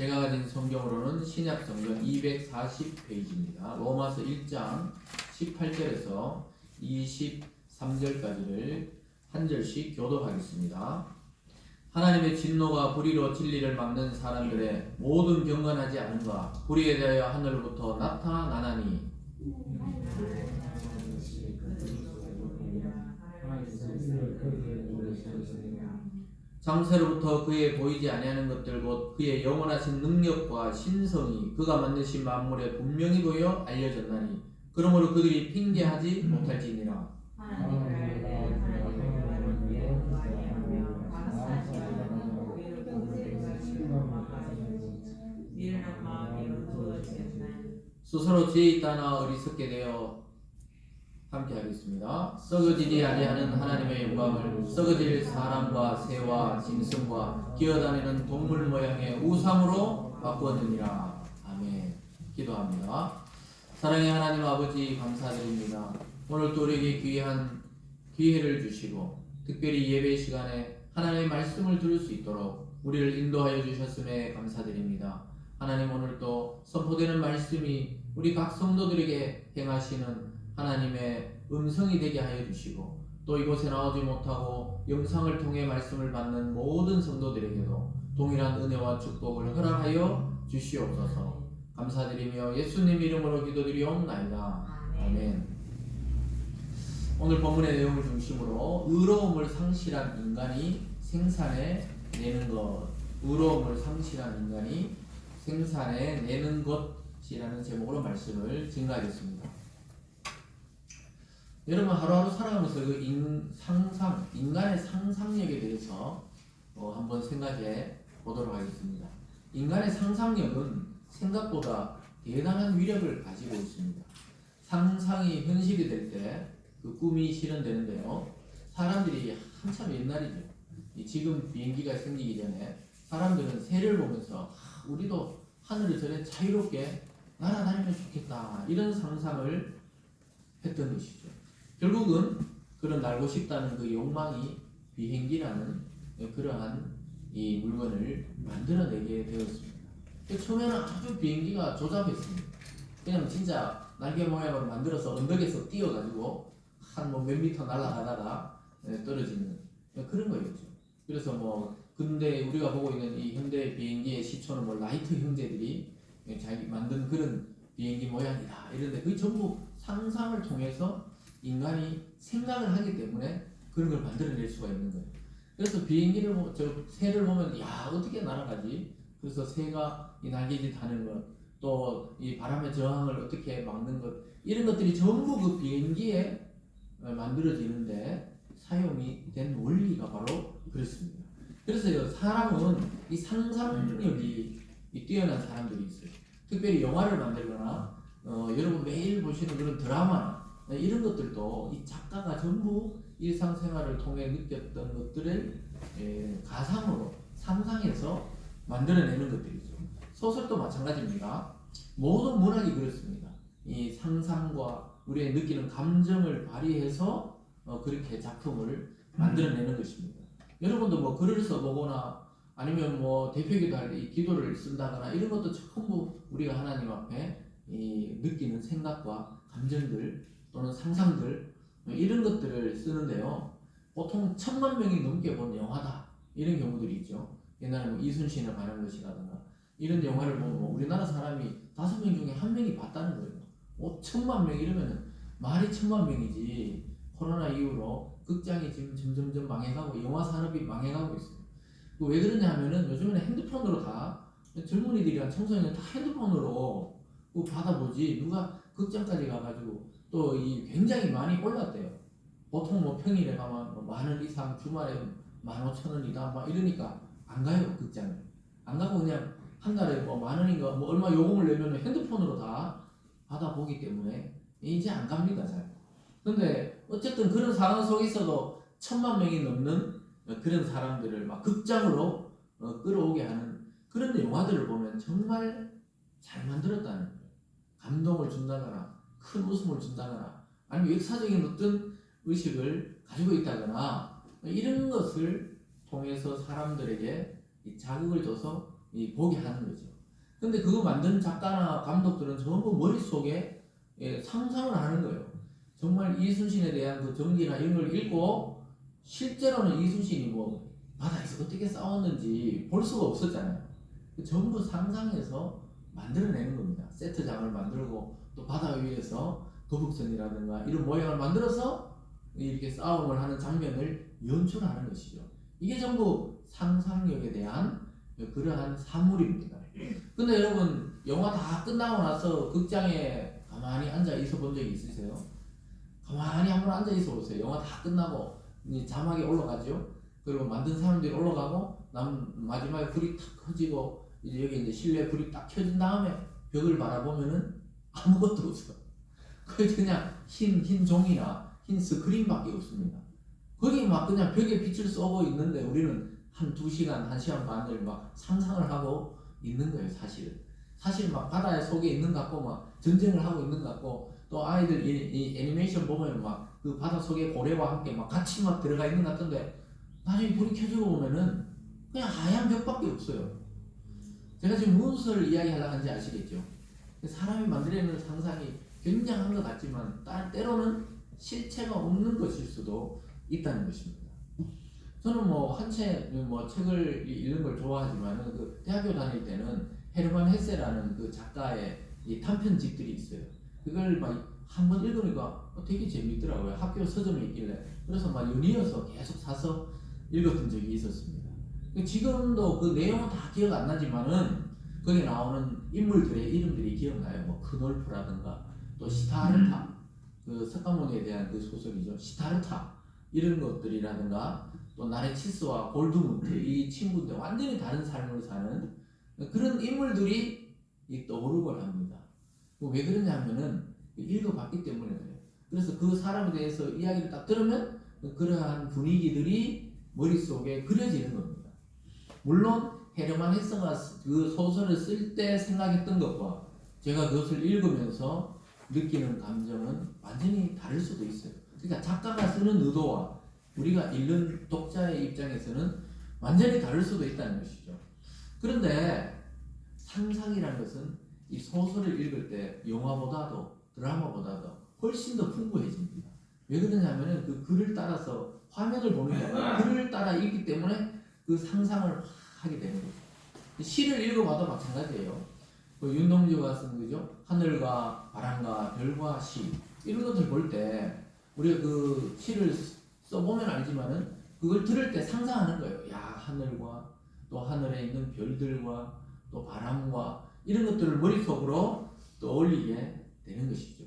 제가 가진 성경으로는 신약 성경 240페이지입니다. 로마서 1장 18절에서 23절까지를 한 절씩 교독하겠습니다. 하나님의 진노가 불의로 진리를 막는 사람들의 모든 경건하지 않음과 불의에 대하여 하늘로부터 나타나나니 창세로부터 그의 보이지 아니하는 것들 곧 그의 영원하신 능력과 신성이 그가 만드신 만물에 분명히 보여 알려졌나니 그러므로 그들이 핑계하지 못할지니라. 스스로 지혜 있다나 어리석게 되어 함께 하겠습니다. 썩어지지 아니하는 하나님의 영광을 썩어질 사람과 새와 짐승과 기어다니는 동물 모양의 우상으로 바꾸었느니라. 아멘. 기도합니다. 사랑의 하나님 아버지 감사드립니다. 오늘 또 우리에게 귀한 기회를 주시고 특별히 예배 시간에 하나님의 말씀을 들을 수 있도록 우리를 인도하여 주셨음에 감사드립니다. 하나님 오늘 또 선포되는 말씀이 우리 각 성도들에게 행하시는 하나님의 음성이 되게 하여 주시고 또 이곳에 나오지 못하고 영상을 통해 말씀을 받는 모든 성도들에게도 동일한 은혜와 축복을 허락하여 주시옵소서. 감사드리며 예수님 이름으로 기도드리옵나이다. 아멘. 오늘 본문의 내용을 중심으로 의로움을 상실한 인간이 생산해내는 것, 의로움을 상실한 인간이 생산해내는 것이라는 제목으로 말씀을 증가하겠습니다. 여러분 하루하루 살아가면서 그 인간의 상상력에 대해서 한번 생각해 보도록 하겠습니다. 인간의 상상력은 생각보다 대단한 위력을 가지고 있습니다. 상상이 현실이 될 때 그 꿈이 실현되는데요. 사람들이 한참 옛날이죠. 지금 비행기가 생기기 전에 사람들은 새를 보면서 우리도 하늘을 저래 자유롭게 날아다니면 좋겠다 이런 상상을 했던 것이죠. 결국은 그런 날고 싶다는 그 욕망이 비행기라는 그러한 이 물건을 만들어내게 되었습니다. 처음에는 아주 비행기가 조잡했습니다. 그냥 진짜 날개 모양으로 만들어서 언덕에서 띄어가지고 한 몇 미터 날아가다가 떨어지는 그런 거였죠. 그래서 근데 우리가 보고 있는 이 현대 비행기의 시초는 라이트 형제들이 자기 만든 그런 비행기 모양이다 이런데 그게 전부 상상을 통해서 인간이 생각을 하기 때문에 그런 걸 만들어낼 수가 있는 거예요. 그래서 비행기를 새를 보면 야 어떻게 날아가지? 그래서 새가 이 날개짓 하는 것, 또 이 바람의 저항을 어떻게 막는 것 이런 것들이 전부 그 비행기에 만들어지는데 사용이 된 원리가 바로 그렇습니다. 그래서 사람은 이 상상력이 뛰어난 사람들이 있어요. 특별히 영화를 만들거나 여러분 매일 보시는 그런 드라마 이런 것들도 이 작가가 전부 일상생활을 통해 느꼈던 것들을 가상으로 상상해서 만들어내는 것들이죠. 소설도 마찬가지입니다. 모든 문학이 그렇습니다. 이 상상과 우리의 느끼는 감정을 발휘해서 그렇게 작품을 만들어내는 것입니다. 여러분도 글을 써보거나 아니면 대표기도 할 때 이 기도를 쓴다거나 이런 것도 전부 우리가 하나님 앞에 이 느끼는 생각과 감정들 또는 상상들 이런 것들을 쓰는데요. 보통 1000만 명이 넘게 본 영화다 이런 경우들이 있죠. 옛날에 이순신에 관한 것이라든가 이런 영화를 보면 우리나라 사람이 5명 중에 1명이 봤다는 거예요. 1000만 명 이러면 말이 1000만 명이지. 코로나 이후로 극장이 지금 점점점 망해가고 영화 산업이 망해가고 있어요. 왜 그러냐 하면은 요즘에는 핸드폰으로 다 젊은이들이랑 청소년들 다 핸드폰으로 받아보지 누가 극장까지 가가지고 또 이 굉장히 많이 올랐대요. 보통 평일에 가면 10,000원 이상 주말에 15,000원이다 막 이러니까 안 가요 극장에. 안 가고 그냥 한 달에 10,000원인가 얼마 요금을 내면 핸드폰으로 다 받아보기 때문에 이제 안 갑니다 잘. 근데 어쨌든 그런 상황 속에서도 1000만 명이 넘는 그런 사람들을 막 극장으로 끌어오게 하는 그런 영화들을 보면 정말 잘 만들었다는 거예요. 감동을 준다거나 큰 웃음을 준다거나 아니면 역사적인 어떤 의식을 가지고 있다거나 이런 것을 통해서 사람들에게 자극을 줘서 보게 하는 거죠. 근데 그거 만든 작가나 감독들은 전부 머릿속에 상상을 하는 거예요. 정말 이순신에 대한 그 전기나 이런 걸 읽고 실제로는 이순신이 뭐 바다에서 어떻게 싸웠는지 볼 수가 없었잖아요. 전부 상상해서 만들어내는 겁니다. 세트장을 만들고 또 바다 위에서 거북선이라든가 이런 모양을 만들어서 이렇게 싸움을 하는 장면을 연출하는 것이죠. 이게 전부 상상력에 대한 그러한 산물입니다. 근데 여러분 영화 다 끝나고 나서 극장에 가만히 앉아 있어 본 적이 있으세요? 가만히 한번 앉아 있어 보세요. 영화 다 끝나고 자막이 올라가죠. 그리고 만든 사람들이 올라가고 마지막에 불이 탁 켜지고 이제 여기 이제 실내 불이 딱 켜진 다음에 벽을 바라보면은 아무것도 없어. 그냥 흰 종이나 흰 스크린밖에 없습니다. 거기 막 그냥 벽에 빛을 쏘고 있는데 우리는 한 2시간, 1시간 반을 막 상상을 하고 있는 거예요, 사실은. 사실 막 바다의 속에 있는 것 같고 막 전쟁을 하고 있는 것 같고 또 아이들 이 애니메이션 보면 막 그 바다 속에 고래와 함께 막 같이 막 들어가 있는 것 같은데 나중에 불이 켜지고 보면은 그냥 하얀 벽밖에 없어요. 제가 지금 무엇을 이야기하려고 하는지 아시겠죠? 사람이 만들어내는 상상이 굉장한 것 같지만 때로는 실체가 없는 것일 수도 있다는 것입니다. 저는 뭐 책을 읽는 걸 좋아하지만 그 대학교 다닐 때는 헤르만 헤세라는 그 작가의 이 단편집들이 있어요. 그걸 막 한번 읽으니까 되게 재밌더라고요. 학교 서점에 있길래. 그래서 막 연이어서 계속 사서 읽었던 적이 있었습니다. 지금도 그 내용은 다 기억 안 나지만은 거기에 나오는 인물들의 이름들이 기억나요. 뭐 크놀프라든가 또 시타르타, 그 석가모니에 대한 그 소설이죠. 시타르타 이런 것들이라든가 또 나레치스와 골드문트 이 친구들 완전히 다른 삶을 사는 그런 인물들이 떠오르곤 합니다. 왜 그러냐면은 읽어봤기 때문에 그래요. 그래서 그 사람에 대해서 이야기를 딱 들으면 그러한 분위기들이 머릿속에 그려지는 겁니다. 물론 헤르만 헤세가 그 소설을 쓸 때 생각했던 것과 제가 그것을 읽으면서 느끼는 감정은 완전히 다를 수도 있어요. 그러니까 작가가 쓰는 의도와 우리가 읽는 독자의 입장에서는 완전히 다를 수도 있다는 것이죠. 그런데 상상이라는 것은 이 소설을 읽을 때 영화보다도 드라마보다도 훨씬 더 풍부해집니다. 왜 그러냐면은 그 글을 따라서 화면을 보는 게 아니라 글을 따라 읽기 때문에 그 상상을 하게 되는 거죠. 시를 읽어봐도 마찬가지예요. 윤동주가 쓴 거죠. 하늘과 바람과 별과 시 이런 것들 볼 때 우리가 그 시를 써보면 알지만은 그걸 들을 때 상상하는 거예요. 야 하늘과 또 하늘에 있는 별들과 또 바람과 이런 것들을 머릿속으로 떠올리게 되는 것이죠.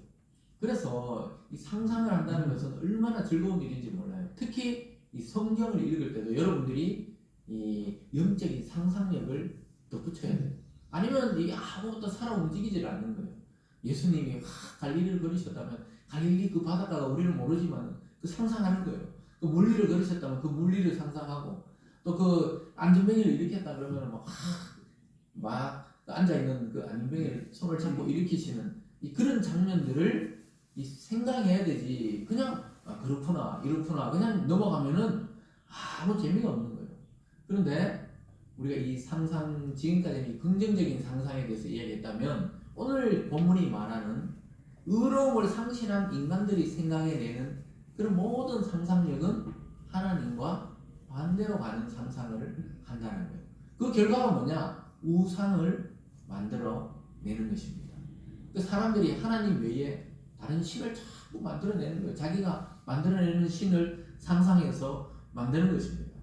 그래서 이 상상을 한다는 것은 얼마나 즐거운 일인지 몰라요. 특히 이 성경을 읽을 때도 여러분들이 이 영적인 상상력을 덧붙여야 돼요. 아니면 이게 아무것도 살아 움직이질 않는 거예요. 예수님이 갈릴리를 걸으셨다면 갈릴리 그 바닷가가 우리는 모르지만 그 상상하는 거예요. 그 물리를 걸으셨다면 그 물리를 상상하고 또 그 안전뱅이를 일으켰다 그러면 막 앉아있는 그 안전뱅이를 손을 잡고 일으키시는 그런 장면들을 생각해야 되지. 그냥 그렇구나 이렇구나 그냥 넘어가면은 아무 재미가 없는 거예요. 그런데 우리가 이 상상, 지금까지는 긍정적인 상상에 대해서 이야기했다면 오늘 본문이 말하는 의로움을 상실한 인간들이 생각해내는 그런 모든 상상력은 하나님과 반대로 가는 상상을 한다는 거예요. 그 결과가 뭐냐? 우상을 만들어내는 것입니다. 그 사람들이 하나님 외에 다른 신을 자꾸 만들어내는 거예요. 자기가 만들어내는 신을 상상해서 만드는 것입니다.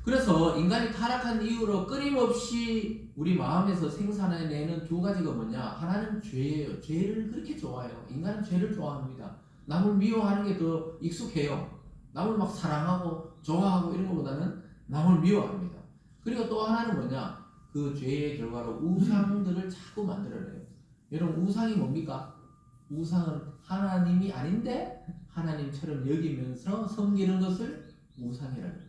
그래서 인간이 타락한 이후로 끊임없이 우리 마음에서 생산해내는 두 가지가 뭐냐? 하나는 죄예요. 죄를 그렇게 좋아해요. 인간은 죄를 좋아합니다. 남을 미워하는 게 더 익숙해요. 남을 막 사랑하고 좋아하고 이런 것보다는 남을 미워합니다. 그리고 또 하나는 뭐냐? 그 죄의 결과로 우상들을 자꾸 만들어내요. 여러분 우상이 뭡니까? 우상은 하나님이 아닌데 하나님처럼 여기면서 섬기는 것을 우상이라고 합니다.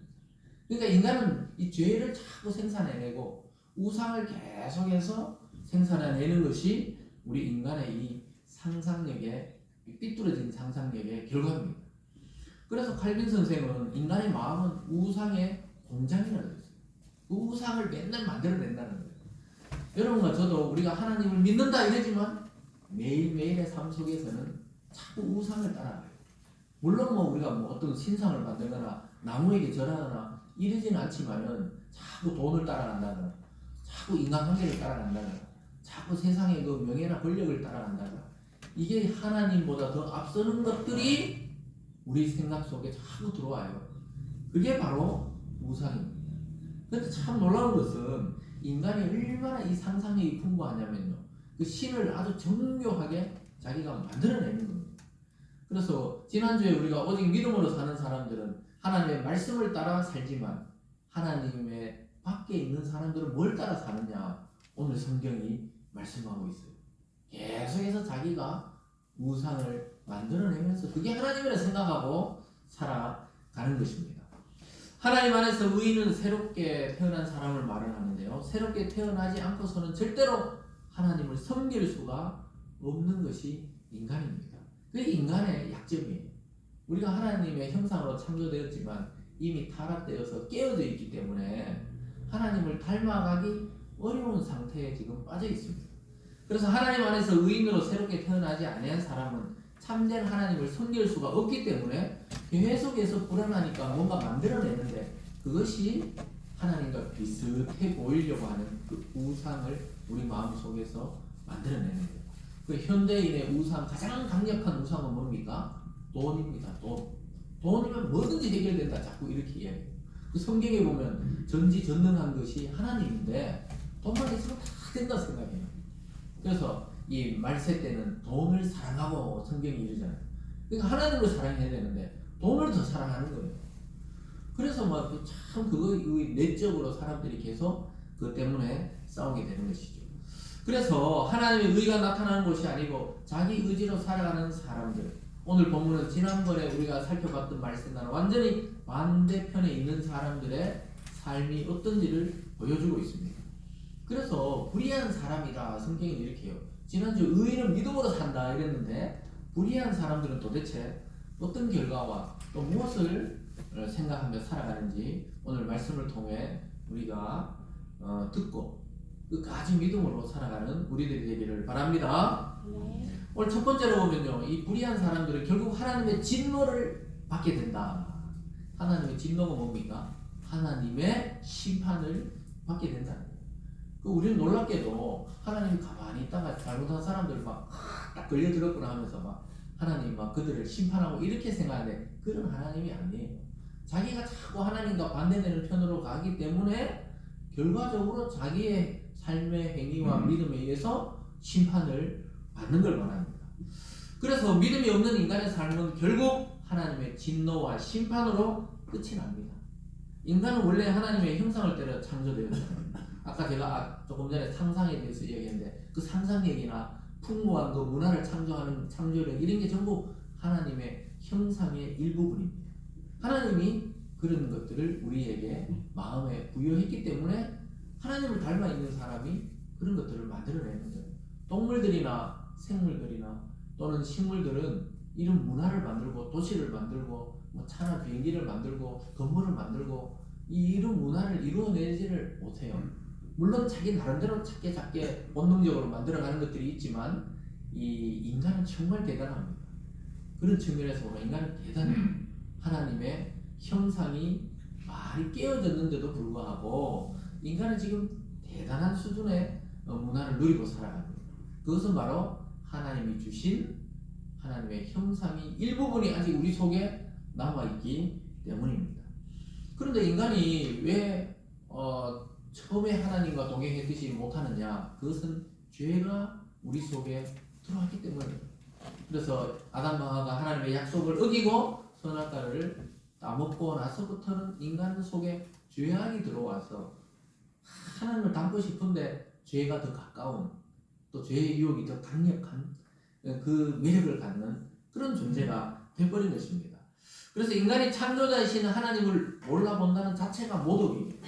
그러니까 인간은 이 죄를 자꾸 생산해내고 우상을 계속해서 생산해내는 것이 우리 인간의 이 상상력의 삐뚤어진 상상력의 결과입니다. 그래서 칼빈 선생은 인간의 마음은 우상의 공장이라고 했어요. 그 우상을 맨날 만들어낸다는 거예요. 여러분과 저도 우리가 하나님을 믿는다 이러지만 매일매일의 삶 속에서는 자꾸 우상을 따라가요. 물론 뭐 우리가 뭐 어떤 신상을 만들거나 나무에게 절하거나 이러지는 않지만은 자꾸 돈을 따라간다거나 자꾸 인간관계를 따라간다거나 자꾸 세상의 그 명예나 권력을 따라간다거나 이게 하나님보다 더 앞서는 것들이 우리 생각 속에 자꾸 들어와요. 그게 바로 우상입니다. 그런데 참 놀라운 것은 인간이 얼마나 이 상상력이 풍부하냐면요. 그 신을 아주 정교하게 자기가 만들어내는 겁니다. 그래서 지난주에 우리가 오직 믿음으로 사는 사람들은 하나님의 말씀을 따라 살지만 하나님의 밖에 있는 사람들은 뭘 따라 사느냐 오늘 성경이 말씀하고 있어요. 계속해서 자기가 우상을 만들어내면서 그게 하나님이라 생각하고 살아가는 것입니다. 하나님 안에서 의인은 새롭게 태어난 사람을 말을 하는데요. 새롭게 태어나지 않고서는 절대로 하나님을 섬길 수가 없는 것이 인간입니다. 그게 인간의 약점이에요. 우리가 하나님의 형상으로 창조되었지만 이미 타락되어서 깨어져 있기 때문에 하나님을 닮아가기 어려운 상태에 지금 빠져 있습니다. 그래서 하나님 안에서 의인으로 새롭게 태어나지 아니한 사람은 참된 하나님을 섬길 수가 없기 때문에 계속해서 불안하니까 뭔가 만들어내는데 그것이 하나님과 비슷해 보이려고 하는 그 우상을 우리 마음속에서 만들어내는 거예요. 그 현대인의 우상, 가장 강력한 우상은 뭡니까? 돈입니다. 돈이면 뭐든지 해결된다. 자꾸 이렇게 이야기해요. 그 성경에 보면 전지전능한 것이 하나님인데 돈만 있으면 다 된다 생각해요. 그래서 이 말세 때는 돈을 사랑하고 성경이 이러잖아요. 그러니까 하나님을 사랑해야 되는데 돈을 더 사랑하는 거예요. 그래서 막 참 그거 내적으로 사람들이 계속 그것 때문에 싸우게 되는 것이죠. 그래서 하나님의 의가 나타나는 것이 아니고 자기 의지로 살아가는 사람들. 오늘 본문은 지난번에 우리가 살펴봤던 말씀과는 완전히 반대편에 있는 사람들의 삶이 어떤지를 보여주고 있습니다. 그래서 불의한 사람이다. 성경이 이렇게 해요. 지난주 의인은 믿음으로 산다 이랬는데 불의한 사람들은 도대체 어떤 결과와 또 무엇을 생각하며 살아가는지 오늘 말씀을 통해 우리가 듣고 끝까지 믿음으로 살아가는 우리들이 되기를 바랍니다. 네. 오늘 첫 번째로 보면요. 이 불의한 사람들은 결국 하나님의 진노를 받게 된다. 하나님의 진노가 뭡니까? 하나님의 심판을 받게 된다는 거예요. 우리는 놀랍게도 하나님이 가만히 있다가 잘못한 사람들 막 딱 걸려들었구나 하면서 막 하나님 막 그들을 심판하고 이렇게 생각하는데 그런 하나님이 아니에요. 자기가 자꾸 하나님과 반대되는 편으로 가기 때문에 결과적으로 자기의 삶의 행위와 믿음에 의해서 심판을 받는 걸 말합니다. 그래서 믿음이 없는 인간의 삶은 결국 하나님의 진노와 심판으로 끝이 납니다. 인간은 원래 하나님의 형상을 따라 창조되었잖아요. 아까 제가 조금 전에 상상에 대해서 얘기했는데 그 상상력이나 풍부한 그 문화를 창조하는 창조력 이런 게 전부 하나님의 형상의 일부분입니다. 하나님이 그런 것들을 우리에게 마음에 부여했기 때문에 하나님을 닮아 있는 사람이 그런 것들을 만들어내는 거예요. 동물들이나 생물들이나 또는 식물들은 이런 문화를 만들고 도시를 만들고 뭐 차나 비행기를 만들고 건물을 만들고 이런 문화를 이루어내지를 못해요. 물론 자기 나름대로 작게 본능적으로 만들어가는 것들이 있지만 이 인간은 정말 대단합니다. 그런 측면에서 보면 인간은 대단해요. 하나님의 형상이 많이 깨어졌는데도 불구하고 인간은 지금 대단한 수준의 문화를 누리고 살아갑니다. 그것은 바로 하나님이 주신 하나님의 형상이 일부분이 아직 우리 속에 남아있기 때문입니다. 그런데 인간이 왜 처음에 하나님과 동행했듯이 못하느냐? 그것은 죄가 우리 속에 들어왔기 때문입니다. 그래서 아담과 하와가 하나님의 약속을 어기고 선악과를 따먹고 나서부터는 인간 속에 죄악이 들어와서 하나님을 닮고 싶은데 죄가 더 가까운 또 죄의 유혹이 더 강력한 그 매력을 갖는 그런 존재가 되어버린 것입니다. 그래서 인간이 창조자이신 하나님을 몰라본다는 자체가 모독이에요.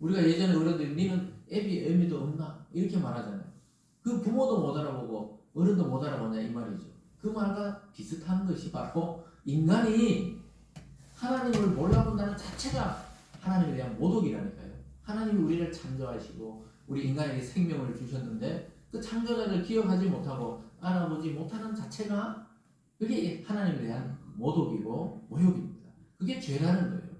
우리가 예전에 어른들이 니는 애비 애미도 없나? 이렇게 말하잖아요. 그 부모도 못 알아보고 어른도 못 알아보냐 이 말이죠. 그 말과 비슷한 것이 바로 인간이 하나님을 몰라본다는 자체가 하나님에 대한 모독이라니까요. 하나님이 우리를 창조하시고 우리 인간에게 생명을 주셨는데 그 창조자를 기억하지 못하고 알아보지 못하는 자체가 그게 하나님에 대한 모독이고 모욕입니다. 그게 죄라는 거예요.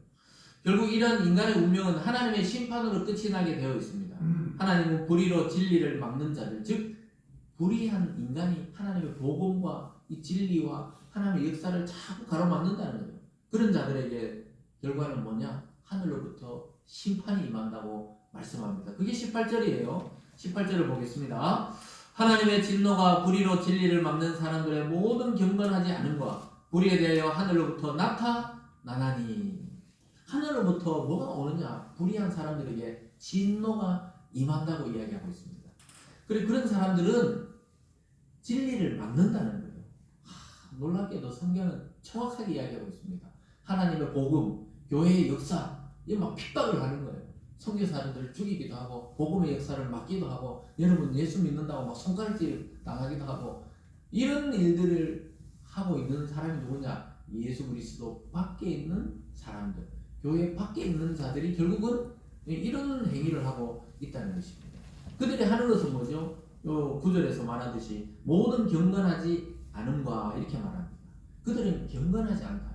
결국 이런 인간의 운명은 하나님의 심판으로 끝이 나게 되어 있습니다. 하나님은 불의로 진리를 막는 자들, 즉 불의한 인간이 하나님의 복음과 이 진리와 하나님의 역사를 자꾸 가로막는다는 거예요. 그런 자들에게 결과는 뭐냐? 하늘로부터 심판이 임한다고 말씀합니다. 그게 18절이에요. 18절을 보겠습니다. 하나님의 진노가 불의로 진리를 막는 사람들의 모든 경건하지 않음과 불의에 대하여 하늘로부터 나타나나니. 하늘로부터 뭐가 오느냐? 불의한 사람들에게 진노가 임한다고 이야기하고 있습니다. 그리고 그런 사람들은 진리를 막는다는 거예요. 놀랍게도 성경은 정확하게 이야기하고 있습니다. 하나님의 복음, 교회의 역사, 이게 막 핍박을 하는 거예요. 선교사들을 죽이기도 하고 복음의 역사를 막기도 하고 여러분 예수 믿는다고 막 손가락질 당하기도 하고 이런 일들을 하고 있는 사람이 누구냐? 예수 그리스도 밖에 있는 사람들, 교회 밖에 있는 자들이 결국은 이런 행위를 하고 있다는 것입니다. 그들이 하는 것은 뭐죠? 요 구절에서 말하듯이 모든 경건하지 않음과 이렇게 말합니다. 그들은 경건하지 않다.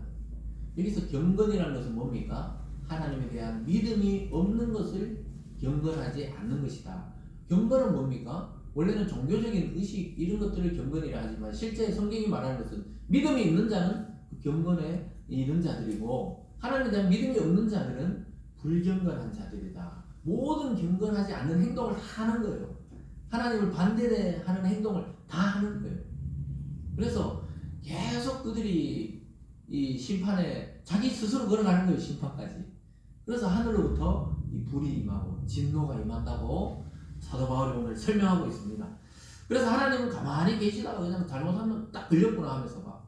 여기서 경건이라는 것은 뭡니까? 하나님에 대한 믿음이 없는 것을 경건하지 않는 것이다. 경건은 뭡니까? 원래는 종교적인 의식 이런 것들을 경건이라 하지만 실제 성경이 말하는 것은 믿음이 있는 자는 그 경건에 이른 자들이고 하나님에 대한 믿음이 없는 자들은 불경건한 자들이다. 모든 경건하지 않는 행동을 다 하는 거예요. 하나님을 반대하는 행동을 다 하는 거예요. 그래서 계속 그들이 이 심판에 자기 스스로 걸어가는 거예요. 심판까지. 그래서 하늘로부터 이 불이 임하고 진노가 임한다고 사도 바울이 오늘 설명하고 있습니다. 그래서 하나님은 가만히 계시다가 그냥 잘못하면 딱 걸렸구나 하면서 막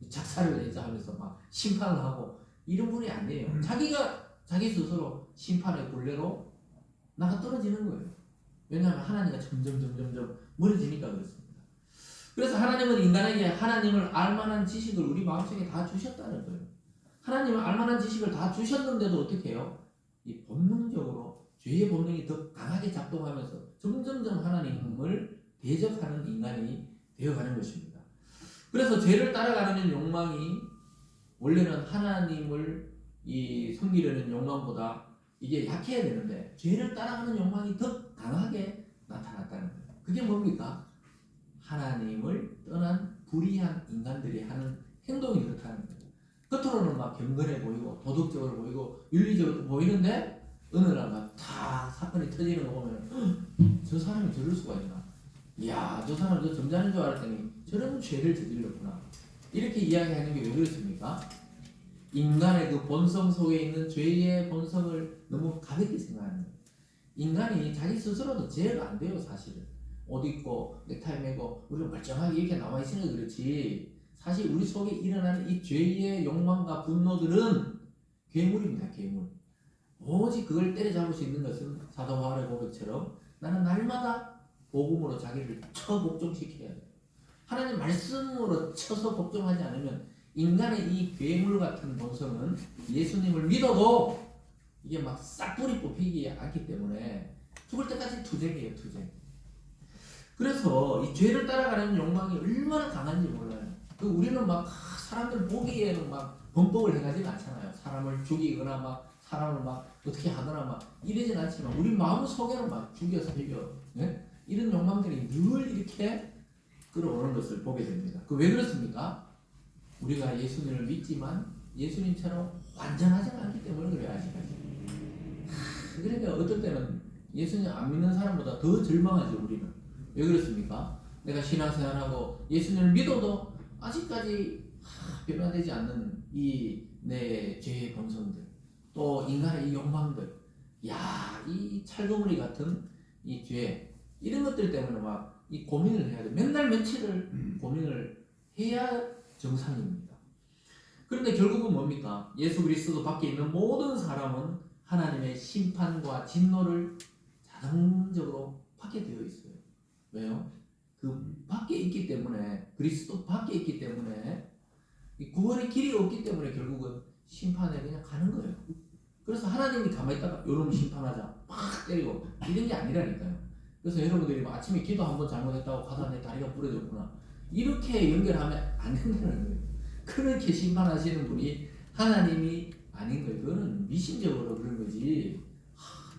작사를 내자 하면서 막 심판을 하고 이런 분이 아니에요. 자기 스스로 심판의 굴레로 나가 떨어지는 거예요. 왜냐하면 하나님과 점점 멀어지니까 그렇습니다. 그래서 하나님은 인간에게 하나님을 알만한 지식을 우리 마음속에 다 주셨다는 거예요. 하나님은 알만한 지식을 다 주셨는데도 어떻게 해요? 이 본능적으로 죄의 본능이 더 강하게 작동하면서 점점점 하나님을 대적하는 인간이 되어가는 것입니다. 그래서 죄를 따라가려는 욕망이 원래는 하나님을 섬기려는 욕망보다 이게 약해야 되는데 죄를 따라가는 욕망이 더 강하게 나타났다는 거예요. 그게 뭡니까? 하나님을 떠난 불의한 인간들이 하는 행동이 그렇다는 거예요. 겉으로는 막 경건해 보이고 도덕적으로 보이고 윤리적으로 보이는데 어느 날 막 다 사건이 터지는 거 보면 저 사람이 저럴 수가 있나? 이야, 저 사람 저 점잖은 줄 알았더니 저런 죄를 저질렀구나. 이렇게 이야기하는 게 왜 그렇습니까? 인간의 그 본성 속에 있는 죄의 본성을 너무 가볍게 생각하는 거예요. 인간이 자기 스스로도 죄가 안 돼요, 사실은. 옷 입고 넥타이 매고 우리가 멀쩡하게 이렇게 나와 있으니까 그렇지. 사실 우리 속에 일어나는 이 죄의 욕망과 분노들은 괴물입니다. 괴물. 오직 그걸 때려잡을 수 있는 것은 사도 바울의 고백처럼 나는 날마다 복음으로 자기를 복종시켜야 돼요. 하나님 말씀으로 쳐서 복종하지 않으면 인간의 이 괴물 같은 본성은 예수님을 믿어도 이게 막 싹 뿌리 뽑히지 않기 때문에 죽을 때까지 투쟁이에요. 투쟁. 그래서 이 죄를 따라가는 욕망이 얼마나 강한지 몰라요. 우리는 막 사람들 보기에는 막 범법을 행하지는 않잖아요. 사람을 죽이거나 막 사람을 막 어떻게 하거나 막 이러진 않지만 우리 마음 속에는 막 죽여서 죽여. 네? 이런 욕망들이 늘 이렇게 끌어오는 것을 보게 됩니다. 그 왜 그렇습니까? 우리가 예수님을 믿지만 예수님처럼 완전하지 않기 때문에 그래요. 아직까지. 그러니까 어떨 때는 예수님 안 믿는 사람보다 더 절망하지 우리는. 왜 그렇습니까? 내가 신앙생활하고 예수님을 믿어도 아직까지 변화되지 않는 이 내 죄의 본성들, 또 인간의 이 욕망들, 이 찰거머리 같은 이 죄, 이런 것들 때문에 막 이 고민을 해야 돼. 맨날 며칠을 고민을 해야 정상입니다. 그런데 결국은 뭡니까? 예수 그리스도 밖에 있는 모든 사람은 하나님의 심판과 진노를 자동적으로 받게 되어 있어요. 왜요? 그 밖에 있기 때문에, 그리스도 밖에 있기 때문에, 구원의 길이 없기 때문에 결국은 심판에 그냥 가는 거예요. 그래서 하나님이 가만히 있다가 요놈 심판하자 막 때리고 이런 게 아니라니까요. 그래서 여러분들이 뭐 아침에 기도 한번 잘못했다고 가다 내 다리가 부러졌구나 이렇게 연결하면 안 된다는 거예요. 그렇게 심판하시는 분이 하나님이 아닌 거예요. 그거는 미신적으로 그런 거지.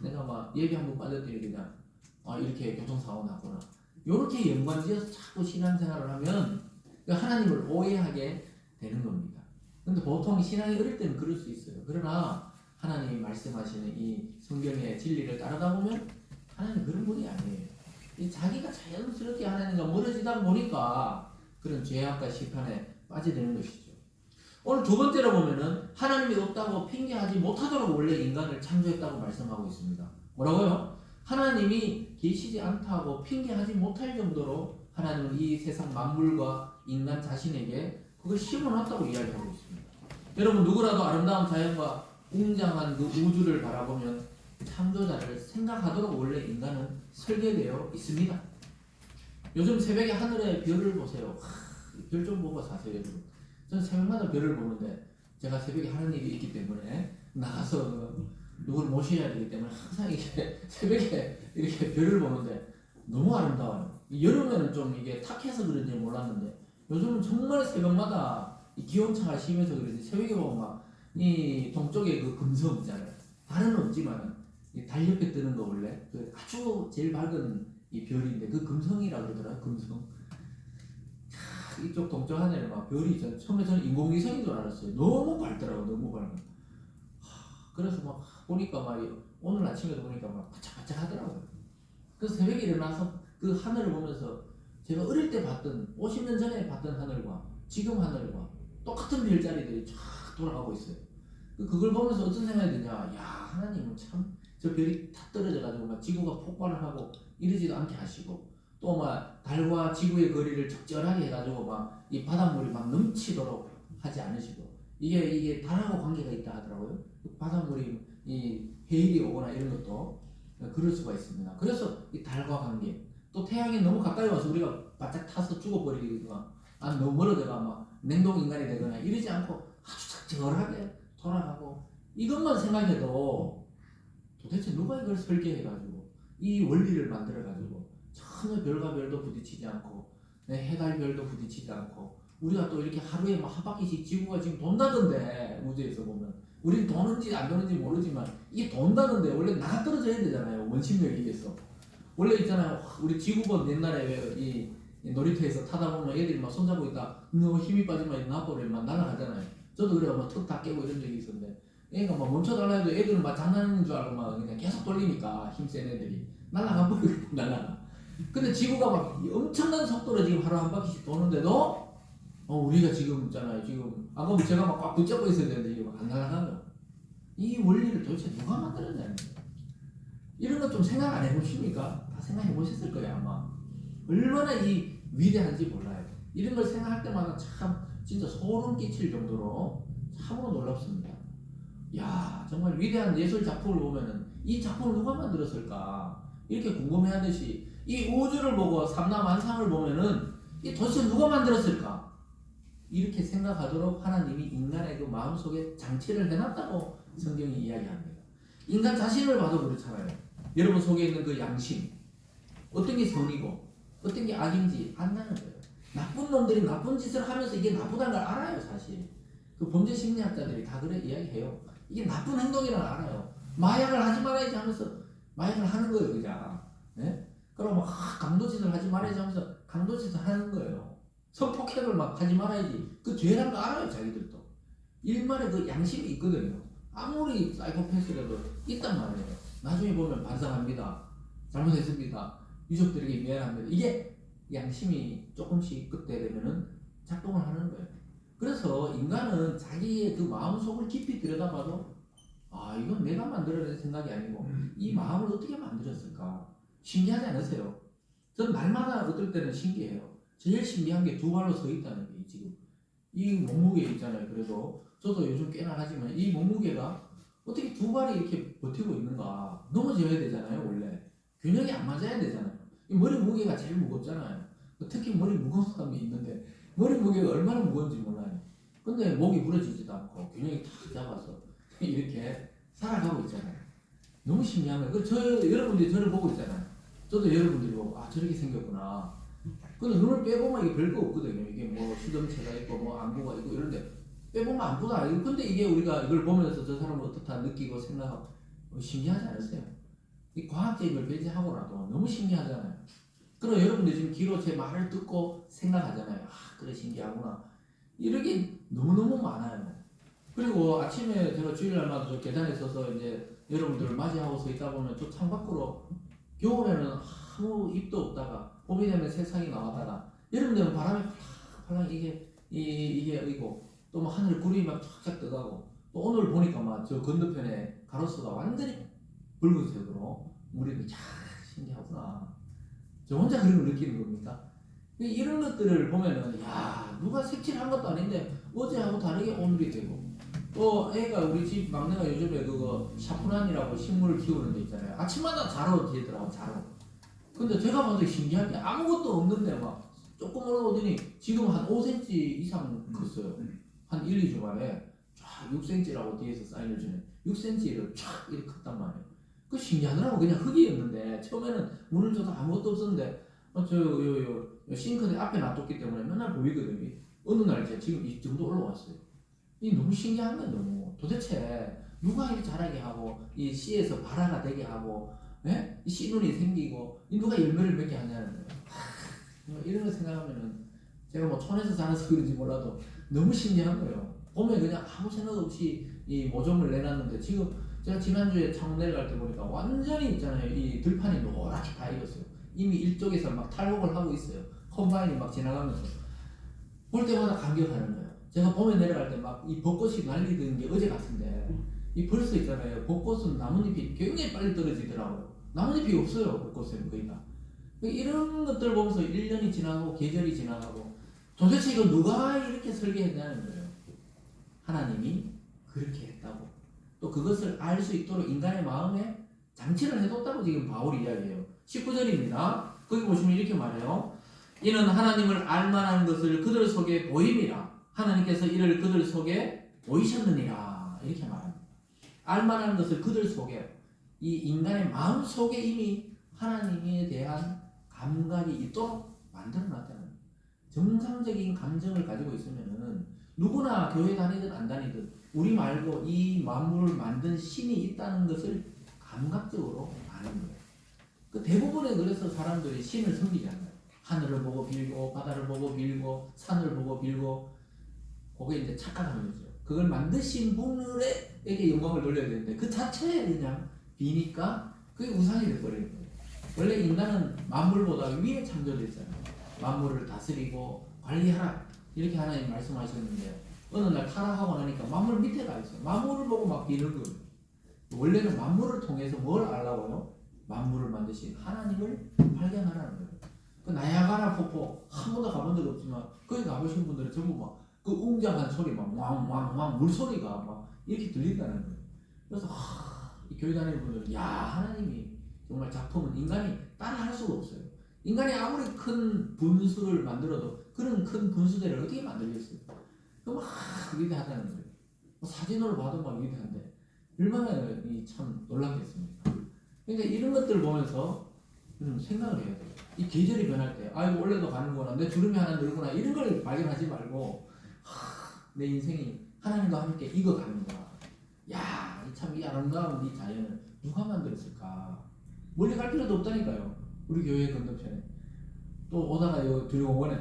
내가 막 예배 한번 빠졌더니 그냥 이렇게 교통사고 났구나. 이렇게 연관지어서 자꾸 신앙생활을 하면 하나님을 오해하게 되는 겁니다. 근데 보통 신앙이 어릴 때는 그럴 수 있어요. 그러나 하나님이 말씀하시는 이 성경의 진리를 따르다 보면 하나님 그런 분이 아니에요. 자기가 자연스럽게 하나님과 멀어지다 보니까 그런 죄악과 심판에 빠지게 것이죠. 오늘 두 번째로 보면은 하나님이 없다고 핑계하지 못하도록 원래 인간을 창조했다고 말씀하고 있습니다. 뭐라고요? 하나님이 계시지 않다고 핑계하지 못할 정도로 하나님은 이 세상 만물과 인간 자신에게 그걸 심어놨다고 이야기하고 있습니다. 여러분 누구라도 아름다운 자연과 웅장한 그 우주를 바라보면 창조자를 생각하도록 원래 인간은 설계되어 있습니다. 요즘 새벽에 하늘에 별을 보세요. 별 좀 보고 사세요, 여러분. 저는 새벽마다 별을 보는데 제가 새벽에 하는 일이 있기 때문에 나가서 누구를 모셔야 되기 때문에 항상 이렇게 새벽에 이렇게 별을 보는데 너무 아름다워요. 여름에는 좀 이게 탁해서 그런지 몰랐는데 요즘은 정말 새벽마다 이 기온차가 심해서 그런지 새벽에 보면 막 이 동쪽에 그 금성 있잖아요. 달은 없지만 이 달 옆에 뜨는 거 원래 그 아주 제일 밝은 이 별인데 그 금성이라고 그러더라고요. 금성. 이쪽 동쪽 하늘에 막 별이 있잖아요. 처음에 저는 인공위성인 줄 알았어요. 너무 밝더라고요. 너무 밝아. 그래서 막 보니까 막 오늘 아침에도 보니까 막 바짝바짝 하더라고요. 그래서 새벽에 일어나서 그 하늘을 보면서 제가 어릴 때 봤던 50년 전에 봤던 하늘과 지금 하늘과 똑같은 별자리들이 쫙 돌아가고 있어요. 그걸 보면서 어떤 생각이 드냐, 야 하나님은 참 저 별이 다 떨어져가지고 막 지구가 폭발을 하고 이러지도 않게 하시고 또 막 달과 지구의 거리를 적절하게 해가지고 막 이 바닷물이 막 넘치도록 하지 않으시고 이게 달하고 관계가 있다 하더라고요. 바닷물이 이 해일이 오거나 이런 것도 그럴 수가 있습니다. 그래서 이 달과 관계 또 태양이 너무 가까이 와서 우리가 바짝 타서 죽어버리거나 너무 멀어져가 막 냉동 인간이 되거나 이러지 않고 아주 적절하게 돌아가고 이것만 생각해도 도대체 누가 이걸 설계해가지고 이 원리를 만들어가지고 전혀 별과 별도 부딪히지 않고 해달 별도 부딪히지 않고 우리가 또 이렇게 하루에 막 한 바퀴씩 지구가 지금 돈다던데 우주에서 보면 우린 도는지 안 도는지 모르지만 이게 돈다던데 원래 나가 떨어져야 되잖아요. 원심력에 의해서 원래 있잖아요. 우리 지구본 옛날에 왜 이 놀이터에서 타다 보면 애들이 막 손잡고 있다 너무 힘이 빠지면 나버려 막 날아가잖아요. 저도 그래가 막 턱 다 깨고 이런 적이 있었는데 애가 막 멈춰달라 해도 애들은 막 장난인 줄 알고 막 그냥 계속 돌리니까 힘센 애들이 날아가 버리고 날아가. 근데 지구가 막 엄청난 속도로 지금 하루 한 바퀴씩 도는데도 우리가 지금 있잖아요. 지금 아까 제가 막 꽉 붙잡고 있어야 되는데 지금 안 날아가요. 이 원리를 도대체 누가 만들었냐는 거예요. 이런 거 좀 생각 안 해보십니까? 다 생각해 보셨을 거예요 아마. 얼마나 이 위대한지 몰라요. 이런 걸 생각할 때마다 참 진짜 소름 끼칠 정도로 참으로 놀랍습니다. 야 정말 위대한 예술 작품을 보면은 이 작품을 누가 만들었을까 이렇게 궁금해하듯이 이 우주를 보고 삼라만상을 보면은 이 도대체 누가 만들었을까 이렇게 생각하도록 하나님이 인간의 그 마음속에 장치를 해놨다고 성경이 이야기합니다. 인간 자신을 봐도 그렇잖아요. 여러분 속에 있는 그 양심 어떤 게 선이고 어떤 게 악인지 안다는 거예요. 나쁜 놈들이 나쁜 짓을 하면서 이게 나쁘다는 걸 알아요. 사실 그 범죄 심리학자들이 다 그래 이야기해요. 이게 나쁜 행동이라는 걸 알아요. 마약을 하지 말아야지 하면서 마약을 하는 거예요. 그냥 그럼 막 강도짓을 하지 말아야지 하면서 강도짓을 하는 거예요. 성폭행을 막 하지 말아야지 그 죄라는 거 알아요. 자기들도 일말의 그 양심이 있거든요. 아무리 사이코패스라도 있단 말이에요. 나중에 보면 반성합니다. 잘못했습니다. 유족들에게 미안합니다. 이게 양심이 조금씩 그때 되면은 작동을 하는 거예요. 그래서 인간은 자기의 그 마음속을 깊이 들여다봐도 이건 내가 만들어낸 생각이 아니고 이 마음을 어떻게 만들었을까 신기하지 않으세요? 전 날마다 어떨 때는 신기해요. 제일 신기한 게 두 발로 서 있다는 게 지금 이 몸무게 있잖아요. 그래도 저도 요즘 꽤나 하지만 이 몸무게가 어떻게 두 발이 이렇게 버티고 있는가. 넘어져야 되잖아요. 원래 균형이 안 맞아야 되잖아요. 이 머리 무게가 제일 무겁잖아요. 특히 머리 무거운 사람이 있는데 머리 무게가 얼마나 무거운지 몰라요. 근데 목이 부러지지도 않고 균형이 탁 잡아서 이렇게 살아가고 있잖아요. 너무 신기한 거예요. 여러분들이 저를 보고 있잖아요. 저도 여러분들이 보고 저렇게 생겼구나. 근데 눈을 빼보면 이게 별거 없거든요. 이게 뭐 수정체가 있고 뭐 안구가 있고 이런데 빼보면 안구가 아니고 근데 이게 우리가 이걸 보면서 저 사람은 어떻다 느끼고 생각하고 신기하지 않으세요? 이 과학적인 걸 배제하고 나도 너무 신기하잖아요. 그럼 여러분들 지금 귀로 제 말을 듣고 생각하잖아요. 그래 신기하구나. 이렇게 너무너무 많아요. 그리고 아침에 제가 주일날마다 저 계단에 서서 이제 여러분들을 맞이하고 서 있다 보면 저 창밖으로 겨울에는 아무 잎도 없다가 봄이 되면 새싹이 나왔다가 여름되면 바람이 팔랑팔랑 이게 이고 또 뭐 하늘 구름이 막 쫙쫙 떠가고 또 오늘 보니까 막 저 건너편에 가로수가 완전히 붉은색으로 물이 쫙 신기하구나. 저 혼자 그런 걸 느끼는 겁니까? 이런 것들을 보면은 야 누가 색칠한 것도 아닌데 어제하고 다르게 오늘이 되고 또 애가 우리 집 막내가 요즘에 그거 샤프란이라고 식물을 키우는 데 있잖아요. 아침마다 자러 되더라고 자러. 근데 제가 봐도 신기한 게 아무것도 없는데 막 조금 올라오더니 지금 한 5cm 이상 컸어요. 한 1, 2주 만에 쫙 6cm라고 뒤에서 사인을 주네. 6cm를 쫙 이렇게 컸단 말이에요. 그 신기하더라고. 그냥 흙이었는데 처음에는 물을 줘도 아무것도 없었는데 요 싱크대 앞에 놔뒀기 때문에 맨날 보이거든요. 어느 날 이제 지금 이 정도 올라왔어요. 이 너무 신기한 거예요. 너무 도대체 누가 이렇게 자라게 하고 이 씨에서 발화가 되게 하고 이 씨눈이 생기고 이 누가 열매를 맺게 하냐는 거예요. 이런 거 생각하면은 제가 뭐 촌에서 자라서 그런지 몰라도 너무 신기한 거예요. 보면 그냥 아무 생각 없이 이 모종을 내놨는데 지금 제가 지난주에 창원 내려갈 때 보니까 완전히 있잖아요. 이 들판이 노랗게 다 익었어요. 이미 일쪽에서 막 탈곡을 하고 있어요. 컴바인이 막 지나가면서 볼 때마다 감격하는 거예요. 제가 봄에 내려갈 때 막 이 벚꽃이 날리던 게 어제 같은데 이 벌써 있잖아요. 벚꽃은 나뭇잎이 굉장히 빨리 떨어지더라고요. 나뭇잎이 없어요. 벚꽃은 거의 다. 이런 것들 보면서 1년이 지나고 계절이 지나가고 도대체 이거 누가 이렇게 설계했냐는 거예요. 하나님이 그렇게 했다고. 또 그것을 알 수 있도록 인간의 마음에 장치를 해뒀다고 지금 바울이 이야기해요. 19절입니다. 거기 보시면 이렇게 말해요. 이는 하나님을 알만한 것을 그들 속에 보임이라. 하나님께서 이를 그들 속에 보이셨느니라. 이렇게 말합니다. 알만한 것을 그들 속에 이 인간의 마음 속에 이미 하나님에 대한 감각이 있도록 만들어놨다는 거예요. 정상적인 감정을 가지고 있으면은 누구나 교회 다니든 안 다니든 우리 말고 이 만물을 만든 신이 있다는 것을 감각적으로 아는 거예요. 그 대부분의 그래서 사람들이 신을 섬기잖아요. 하늘을 보고 빌고 바다를 보고 빌고 산을 보고 빌고 그게 이제 착각하는 거죠. 그걸 만드신 분에게 영광을 돌려야 되는데 그 자체에 그냥 비니까 그게 우상이 돼버리는 거예요. 원래 인간은 만물보다 위에 창조됐잖아요. 만물을 다스리고 관리하라 이렇게 하나님 말씀하셨는데 어느 날 타락하고 나니까 만물 밑에 가 있어요. 만물을 보고 막 비는 거예요. 원래는 만물을 통해서 뭘 알라고요? 만물을 만드신 하나님을 발견하라는 거예요. 그 나야가라 폭포 한 번도 가본 적 없지만 거기 가보신 분들은 전부 막 그 웅장한 소리 막 왕왕왕 물소리가 막 이렇게 들린다는 거예요. 그래서 이 교회 다니는 분들은 야 하나님이 정말 작품은 인간이 따라할 수가 없어요. 인간이 아무리 큰 분수를 만들어도 그런 큰 분수대를 어떻게 만들겠어요? 그럼 위대하다는 거예요. 사진으로 봐도 막 위대한데 얼마나 참 놀랍겠습니까? 그러니까 이런 것들을 보면서 좀 생각을 해야 돼요. 이 계절이 변할 때 아이고 원래도 가는구나 내 주름이 하나 늘구나 이런 걸 발견하지 말고 내 인생이 하나님과 함께 익어가는구나. 야, 참 이 아름다운 이 자연을 누가 만들었을까? 멀리 갈 필요도 없다니까요. 우리 교회 건너편에 또 오다가 요 들공원에